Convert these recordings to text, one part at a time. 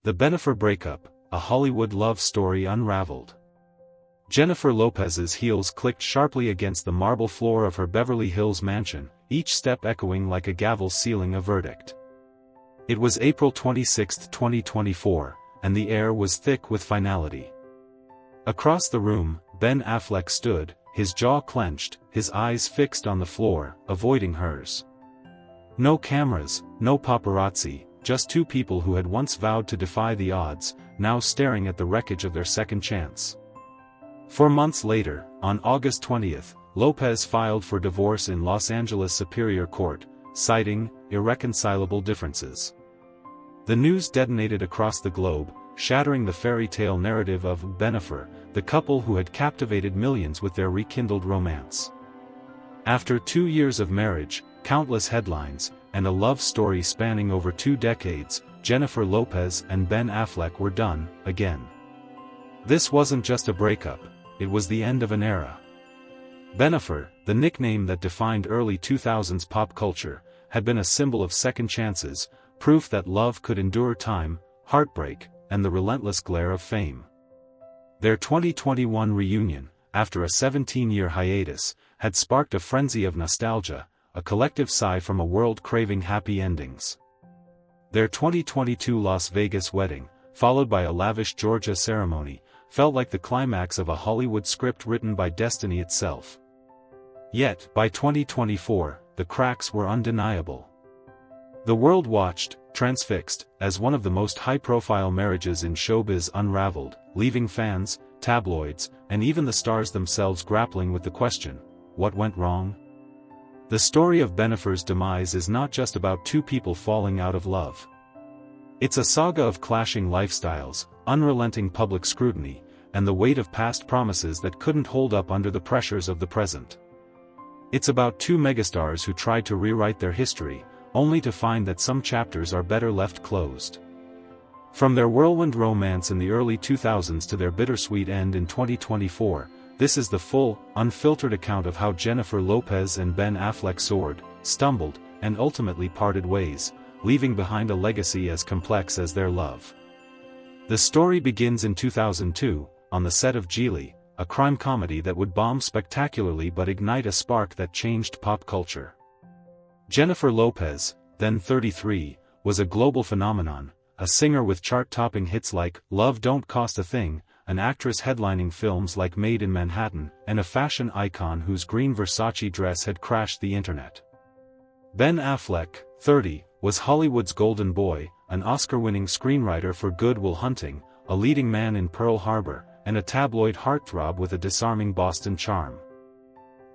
The Bennifer breakup, a Hollywood love story unraveled. Jennifer Lopez's heels clicked sharply against the marble floor of her Beverly Hills mansion, each step echoing like a gavel sealing a verdict. It was April 26, 2024, and the air was thick with finality. Across the room, Ben Affleck stood, his jaw clenched, his eyes fixed on the floor, avoiding hers. No cameras, no paparazzi, just two people who had once vowed to defy the odds, now staring at the wreckage of their second chance. 4 months later, on August 20th, Lopez filed for divorce in Los Angeles Superior Court, citing irreconcilable differences. The news detonated across the globe, shattering the fairy tale narrative of Bennifer, the couple who had captivated millions with their rekindled romance. After 2 years of marriage, countless headlines, and a love story spanning over 2 decades, Jennifer Lopez and Ben Affleck were done, again. This wasn't just a breakup, it was the end of an era. Bennifer, the nickname that defined early 2000s pop culture, had been a symbol of second chances, proof that love could endure time, heartbreak, and the relentless glare of fame. Their 2021 reunion, after a 17-year hiatus, had sparked a frenzy of nostalgia, a collective sigh from a world craving happy endings. Their 2022 Las Vegas wedding, followed by a lavish Georgia ceremony, felt like the climax of a Hollywood script written by destiny itself. Yet, by 2024, the cracks were undeniable. The world watched, transfixed, as one of the most high-profile marriages in showbiz unraveled, leaving fans, tabloids, and even the stars themselves grappling with the question, what went wrong? The story of Bennifer's demise is not just about two people falling out of love. It's a saga of clashing lifestyles, unrelenting public scrutiny, and the weight of past promises that couldn't hold up under the pressures of the present. It's about two megastars who tried to rewrite their history, only to find that some chapters are better left closed. From their whirlwind romance in the early 2000s to their bittersweet end in 2024, this is the full, unfiltered account of how Jennifer Lopez and Ben Affleck soared, stumbled, and ultimately parted ways, leaving behind a legacy as complex as their love. The story begins in 2002, on the set of J.Lo, a crime comedy that would bomb spectacularly but ignite a spark that changed pop culture. Jennifer Lopez, then 33, was a global phenomenon, a singer with chart-topping hits like Love Don't Cost a Thing, an actress headlining films like Made in Manhattan, and a fashion icon whose green Versace dress had crashed the internet. Ben Affleck, 30, was Hollywood's golden boy, an Oscar-winning screenwriter for Good Will Hunting, a leading man in Pearl Harbor, and a tabloid heartthrob with a disarming Boston charm.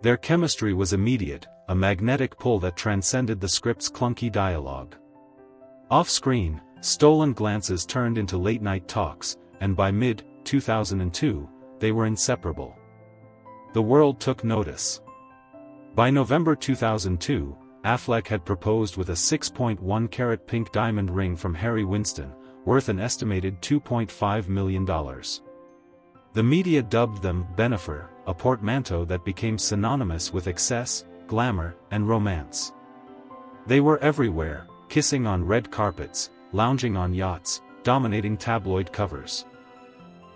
Their chemistry was immediate, a magnetic pull that transcended the script's clunky dialogue. Off-screen, stolen glances turned into late-night talks, and by mid-2002, they were inseparable. The world took notice. By November 2002, Affleck had proposed with a 6.1-carat pink diamond ring from Harry Winston, worth an estimated $2.5 million. The media dubbed them Bennifer, a portmanteau that became synonymous with excess, glamour, and romance. They were everywhere, kissing on red carpets, lounging on yachts, dominating tabloid covers.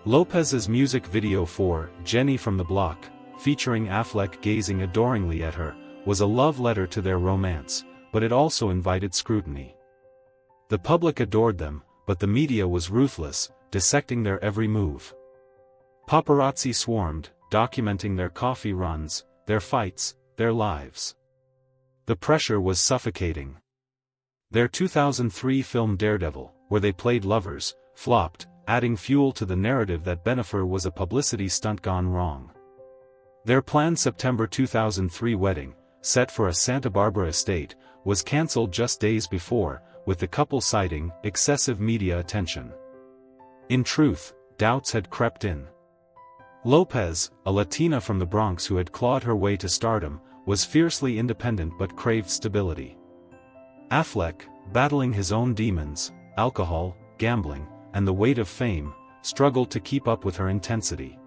Lopez's music video for Jenny from the Block, featuring Affleck gazing adoringly at her, was a love letter to their romance, but it also invited scrutiny. The public adored them, but the media was ruthless, dissecting their every move. Paparazzi swarmed, documenting their coffee runs, their fights, their lives. The pressure was suffocating. Their 2003 film Daredevil, where they played lovers, flopped, adding fuel to the narrative that Bennifer was a publicity stunt gone wrong. Their planned September 2003 wedding, set for a Santa Barbara estate, was cancelled just days before, with the couple citing excessive media attention. In truth, doubts had crept in. Lopez, a Latina from the Bronx who had clawed her way to stardom, was fiercely independent but craved stability. Affleck, battling his own demons, alcohol, gambling, and the weight of fame, struggled to keep up with her intensity.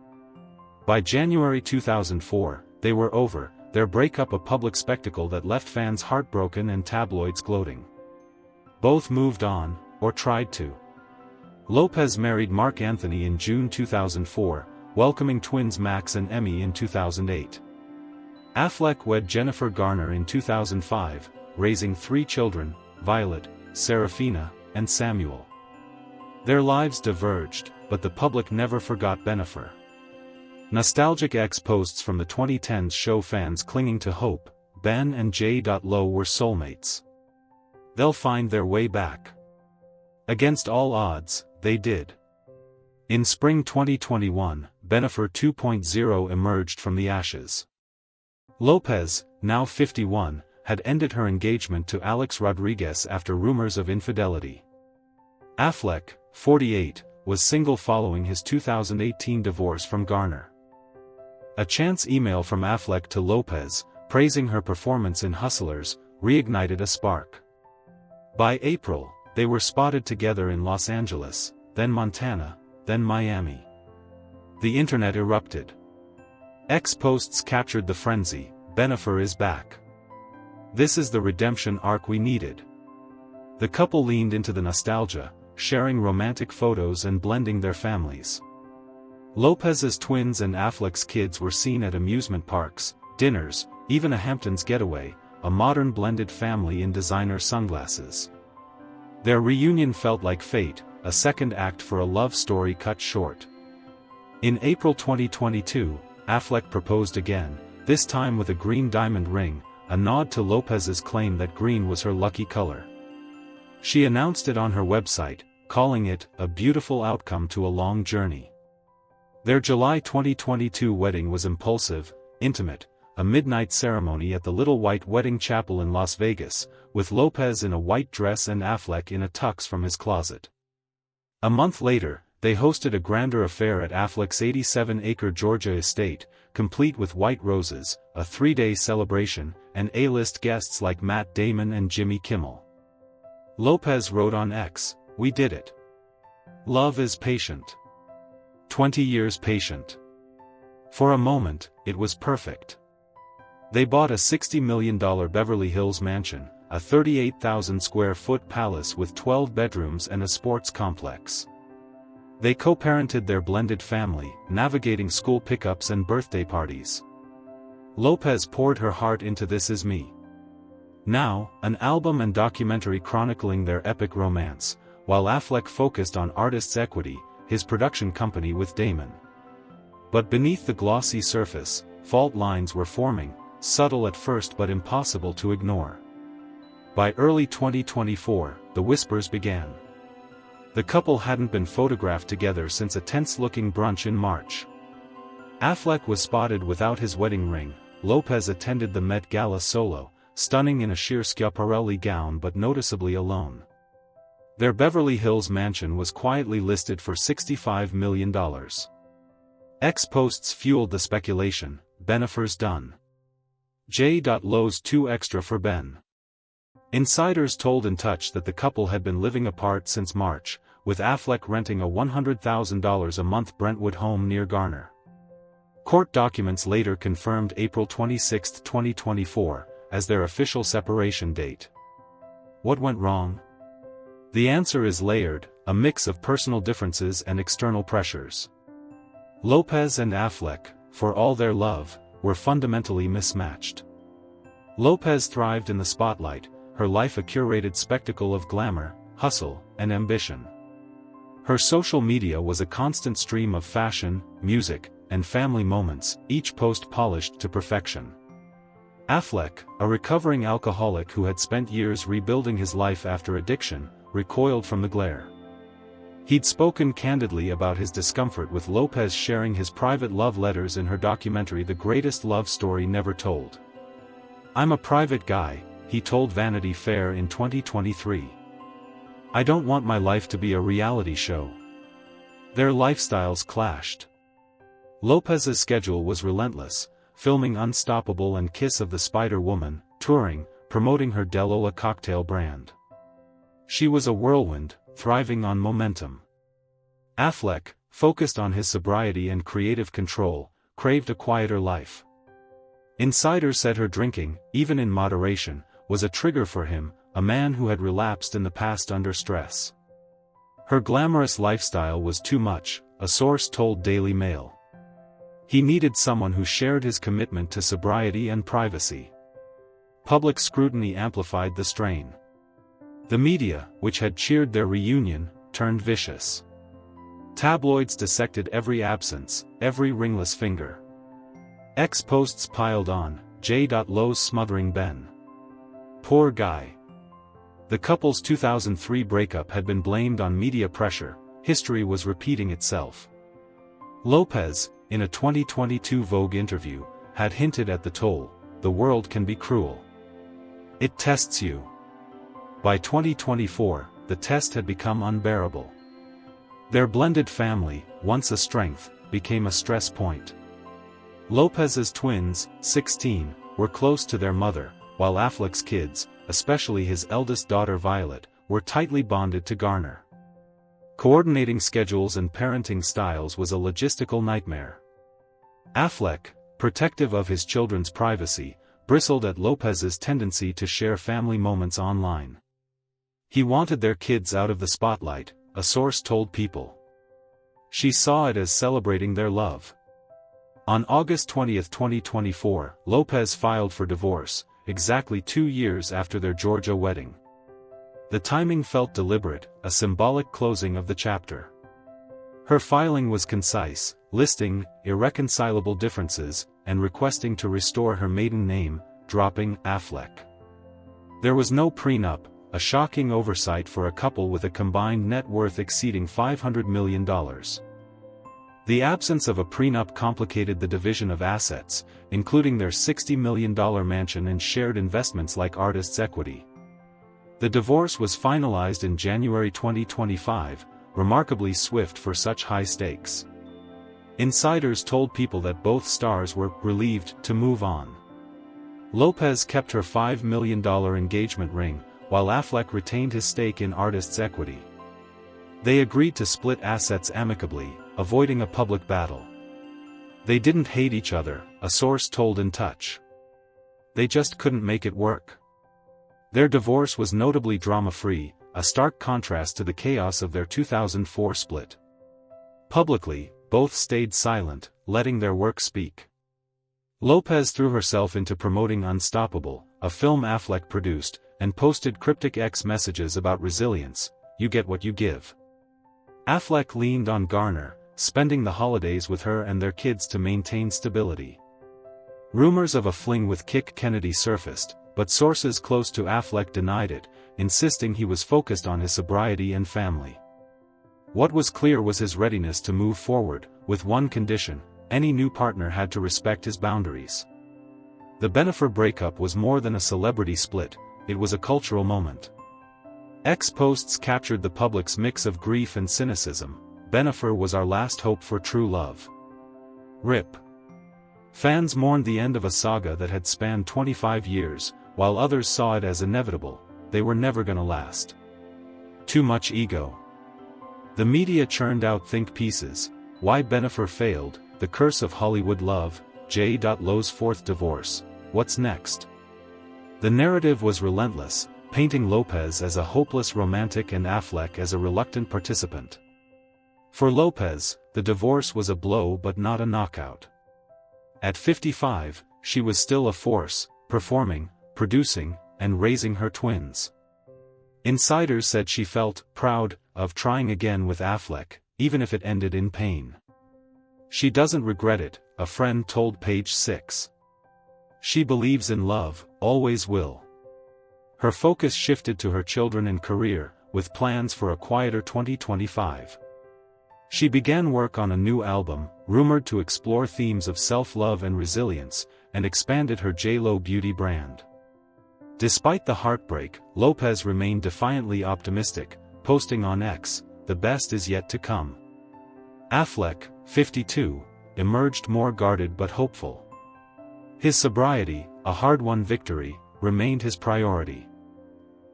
By January 2004, they were over, their breakup a public spectacle that left fans heartbroken and tabloids gloating. Both moved on, or tried to. Lopez married Mark Anthony in June 2004, welcoming twins Max and Emmy in 2008. Affleck wed Jennifer Garner in 2005, raising 3 children, Violet, Serafina, and Samuel. Their lives diverged, but the public never forgot Bennifer. Nostalgic X posts from the 2010s show fans clinging to hope. Ben and J.Lo were soulmates. They'll find their way back. Against all odds, they did. In spring 2021, Bennifer 2.0 emerged from the ashes. Lopez, now 51, had ended her engagement to Alex Rodriguez after rumors of infidelity. Affleck, 48, was single following his 2018 divorce from Garner. A chance email from Affleck to Lopez, praising her performance in Hustlers, reignited a spark. By April, they were spotted together in Los Angeles, then Montana, then Miami. The internet erupted. X posts captured the frenzy. Bennifer is back. This is the redemption arc we needed. The couple leaned into the nostalgia, sharing romantic photos and blending their families. Lopez's twins and Affleck's kids were seen at amusement parks, dinners, even a Hamptons getaway, a modern blended family in designer sunglasses. Their reunion felt like fate, a second act for a love story cut short. In April 2022, Affleck proposed again, this time with a green diamond ring, a nod to Lopez's claim that green was her lucky color. She announced it on her website, calling it a beautiful outcome to a long journey. Their July 2022 wedding was impulsive, intimate, a midnight ceremony at the Little White Wedding Chapel in Las Vegas, with Lopez in a white dress and Affleck in a tux from his closet. A month later, they hosted a grander affair at Affleck's 87-acre Georgia estate, complete with white roses, a 3-day celebration, and A-list guests like Matt Damon and Jimmy Kimmel. Lopez wrote on X, "We did it. Love is patient. 20 years patient. For a moment, it was perfect." They bought a $60 million Beverly Hills mansion, a 38,000-square-foot palace with 12 bedrooms and a sports complex. They co-parented their blended family, navigating school pickups and birthday parties. Lopez poured her heart into This Is Me. Now, an album and documentary chronicling their epic romance, while Affleck focused on Artists Equity, his production company with Damon. But beneath the glossy surface, fault lines were forming, subtle at first but impossible to ignore. By early 2024, the whispers began. The couple hadn't been photographed together since a tense-looking brunch in March. Affleck was spotted without his wedding ring. Lopez attended the Met Gala solo, stunning in a sheer Schiaparelli gown but noticeably alone. Their Beverly Hills mansion was quietly listed for $65 million. X posts fueled the speculation, Bennifer's done. J.Lo's too extra for Ben. Insiders told In Touch that the couple had been living apart since March, with Affleck renting a $100,000 a month Brentwood home near Garner. Court documents later confirmed April 26, 2024, as their official separation date. What went wrong? The answer is layered, a mix of personal differences and external pressures. Lopez and Affleck, for all their love, were fundamentally mismatched. Lopez thrived in the spotlight, her life a curated spectacle of glamour, hustle, and ambition. Her social media was a constant stream of fashion, music, and family moments, each post polished to perfection. Affleck, a recovering alcoholic who had spent years rebuilding his life after addiction, recoiled from the glare. He'd spoken candidly about his discomfort with Lopez sharing his private love letters in her documentary The Greatest Love Story Never Told. "I'm a private guy," he told Vanity Fair in 2023. "I don't want my life to be a reality show." Their lifestyles clashed. Lopez's schedule was relentless, filming Unstoppable and Kiss of the Spider Woman, touring, promoting her Delula cocktail brand. She was a whirlwind, thriving on momentum. Affleck, focused on his sobriety and creative control, craved a quieter life. Insiders said her drinking, even in moderation, was a trigger for him, a man who had relapsed in the past under stress. Her glamorous lifestyle was too much, a source told Daily Mail. He needed someone who shared his commitment to sobriety and privacy. Public scrutiny amplified the strain. The media, which had cheered their reunion, turned vicious. Tabloids dissected every absence, every ringless finger. X posts piled on, J.Lo's smothering Ben. Poor guy. The couple's 2003 breakup had been blamed on media pressure. History was repeating itself. Lopez, in a 2022 Vogue interview, had hinted at the toll. The world can be cruel. It tests you. By 2024, the test had become unbearable. Their blended family, once a strength, became a stress point. Lopez's twins, 16, were close to their mother, while Affleck's kids, especially his eldest daughter Violet, were tightly bonded to Garner. Coordinating schedules and parenting styles was a logistical nightmare. Affleck, protective of his children's privacy, bristled at Lopez's tendency to share family moments online. He wanted their kids out of the spotlight, a source told People. She saw it as celebrating their love. On August 20, 2024, Lopez filed for divorce, exactly 2 years after their Georgia wedding. The timing felt deliberate, a symbolic closing of the chapter. Her filing was concise, listing irreconcilable differences, and requesting to restore her maiden name, dropping Affleck. There was no prenup, a shocking oversight for a couple with a combined net worth exceeding $500 million. The absence of a prenup complicated the division of assets, including their $60 million mansion and shared investments like artists' equity. The divorce was finalized in January 2025, remarkably swift for such high stakes. Insiders told People that both stars were relieved to move on. Lopez kept her $5 million engagement ring, while Affleck retained his stake in artists' equity. They agreed to split assets amicably, avoiding a public battle. They didn't hate each other, a source told In Touch. They just couldn't make it work. Their divorce was notably drama-free, a stark contrast to the chaos of their 2004 split. Publicly, both stayed silent, letting their work speak. Lopez threw herself into promoting Unstoppable, a film Affleck produced, and posted cryptic X messages about resilience. You get what you give. Affleck leaned on Garner, spending the holidays with her and their kids to maintain stability. Rumors of a fling with Kick Kennedy surfaced, but sources close to Affleck denied it, insisting he was focused on his sobriety and family. What was clear was his readiness to move forward, with one condition: any new partner had to respect his boundaries. The Bennifer breakup was more than a celebrity split, it was a cultural moment. X posts captured the public's mix of grief and cynicism. Bennifer was our last hope for true love. RIP. Fans mourned the end of a saga that had spanned 25 years, while others saw it as inevitable. They were never gonna last. Too much ego. The media churned out think pieces: why Bennifer failed, the curse of Hollywood love, J.Lo's fourth divorce, what's next? The narrative was relentless, painting Lopez as a hopeless romantic and Affleck as a reluctant participant. For Lopez, the divorce was a blow but not a knockout. At 55, she was still a force, performing, producing, and raising her twins. Insiders said she felt proud of trying again with Affleck, even if it ended in pain. She doesn't regret it, a friend told Page 6. She believes in love, always will. Her focus shifted to her children and career, with plans for a quieter 2025. She began work on a new album, rumored to explore themes of self-love and resilience, and expanded her J.Lo beauty brand. Despite the heartbreak, Lopez remained defiantly optimistic, posting on X, "The best is yet to come." Affleck, 52, emerged more guarded but hopeful. His sobriety, a hard-won victory, remained his priority.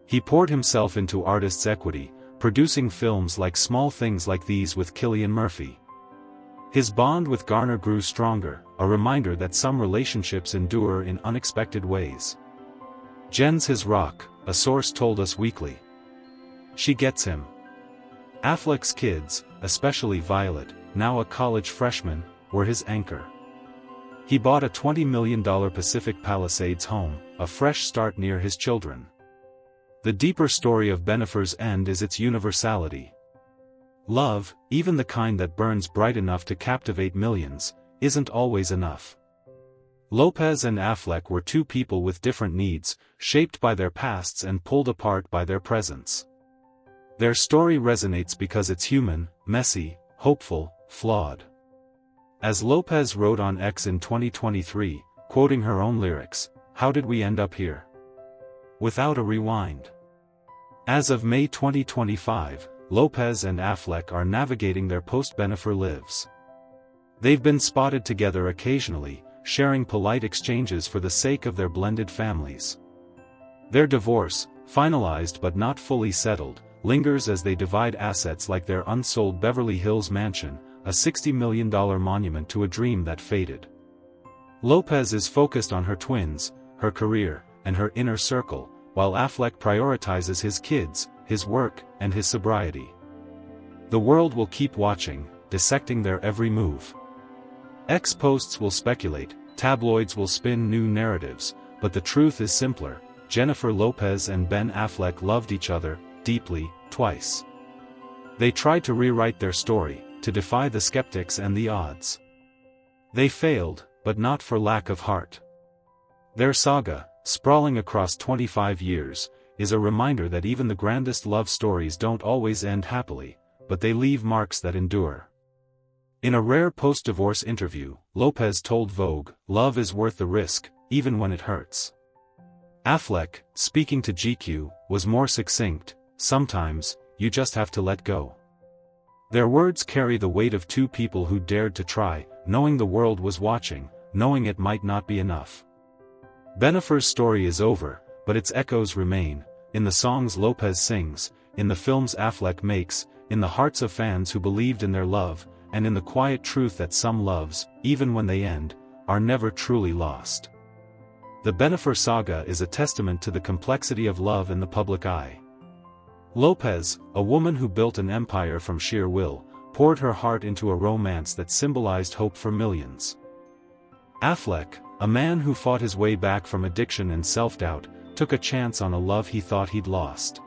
He poured himself into artists' equity, producing films like Small Things Like These with Cillian Murphy. His bond with Garner grew stronger, a reminder that some relationships endure in unexpected ways. "Jen's his rock," a source told Us Weekly. "She gets him." Affleck's kids, especially Violet, now a college freshman, were his anchor. He bought a $20 million Pacific Palisades home, a fresh start near his children. The deeper story of Bennifer's end is its universality. Love, even the kind that burns bright enough to captivate millions, isn't always enough. Lopez and Affleck were two people with different needs, shaped by their pasts and pulled apart by their presents. Their story resonates because it's human, messy, hopeful, flawed. As Lopez wrote on X in 2023, quoting her own lyrics, "How did we end up here? Without a rewind." As of May 2025, Lopez and Affleck are navigating their post-Bennifer lives. They've been spotted together occasionally, sharing polite exchanges for the sake of their blended families. Their divorce, finalized but not fully settled, lingers as they divide assets like their unsold Beverly Hills mansion, a $60 million monument to a dream that faded. Lopez is focused on her twins, her career, and her inner circle, while Affleck prioritizes his kids, his work, and his sobriety. The world will keep watching, dissecting their every move. X posts will speculate, tabloids will spin new narratives, but the truth is simpler: Jennifer Lopez and Ben Affleck loved each other, deeply, twice. They tried to rewrite their story, to defy the skeptics and the odds. They failed, but not for lack of heart. Their saga, sprawling across 25 years, is a reminder that even the grandest love stories don't always end happily, but they leave marks that endure. In a rare post-divorce interview, Lopez told Vogue, "Love is worth the risk, even when it hurts." Affleck, speaking to GQ, was more succinct: "Sometimes, you just have to let go." Their words carry the weight of two people who dared to try, knowing the world was watching, knowing it might not be enough. Bennifer's story is over, but its echoes remain, in the songs Lopez sings, in the films Affleck makes, in the hearts of fans who believed in their love, and in the quiet truth that some loves, even when they end, are never truly lost. The Bennifer saga is a testament to the complexity of love in the public eye. Lopez, a woman who built an empire from sheer will, poured her heart into a romance that symbolized hope for millions. Affleck, a man who fought his way back from addiction and self-doubt, took a chance on a love he thought he'd lost.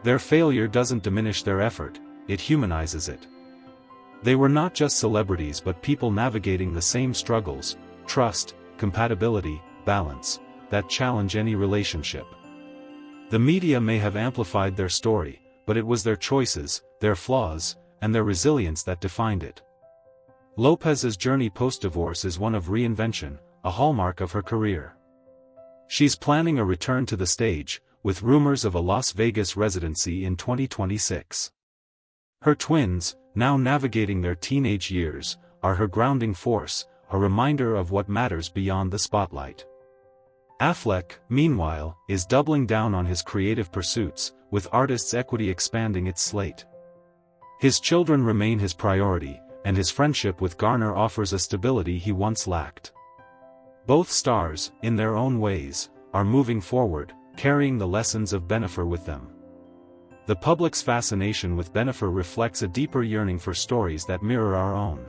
Their failure doesn't diminish their effort, it humanizes it. They were not just celebrities but people navigating the same struggles: trust, compatibility, balance, that challenge any relationship. The media may have amplified their story, but it was their choices, their flaws, and their resilience that defined it. Lopez's journey post-divorce is one of reinvention, a hallmark of her career. She's planning a return to the stage, with rumors of a Las Vegas residency in 2026. Her twins, now navigating their teenage years, are her grounding force, a reminder of what matters beyond the spotlight. Affleck, meanwhile, is doubling down on his creative pursuits, with Artists Equity expanding its slate. His children remain his priority, and his friendship with Garner offers a stability he once lacked. Both stars, in their own ways, are moving forward, carrying the lessons of Bennifer with them. The public's fascination with Bennifer reflects a deeper yearning for stories that mirror our own.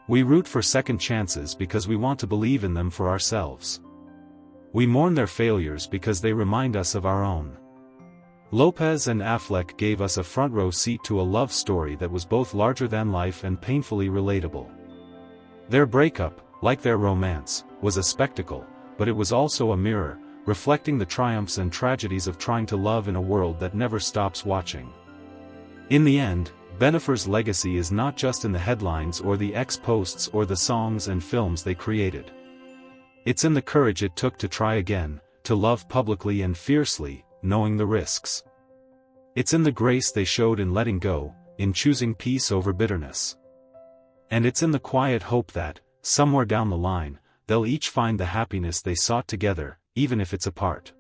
We root for second chances because we want to believe in them for ourselves. We mourn their failures because they remind us of our own. Lopez and Affleck gave us a front-row seat to a love story that was both larger than life and painfully relatable. Their breakup, like their romance, was a spectacle, but it was also a mirror, reflecting the triumphs and tragedies of trying to love in a world that never stops watching. In the end, Bennifer's legacy is not just in the headlines or the X posts or the songs and films they created. It's in the courage it took to try again, to love publicly and fiercely, knowing the risks. It's in the grace they showed in letting go, in choosing peace over bitterness. And it's in the quiet hope that, somewhere down the line, they'll each find the happiness they sought together, even if it's apart.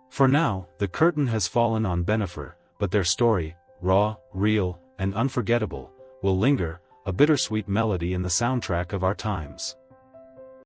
For now, the curtain has fallen on Bennifer, but their story, raw, real, and unforgettable, will linger, a bittersweet melody in the soundtrack of our times.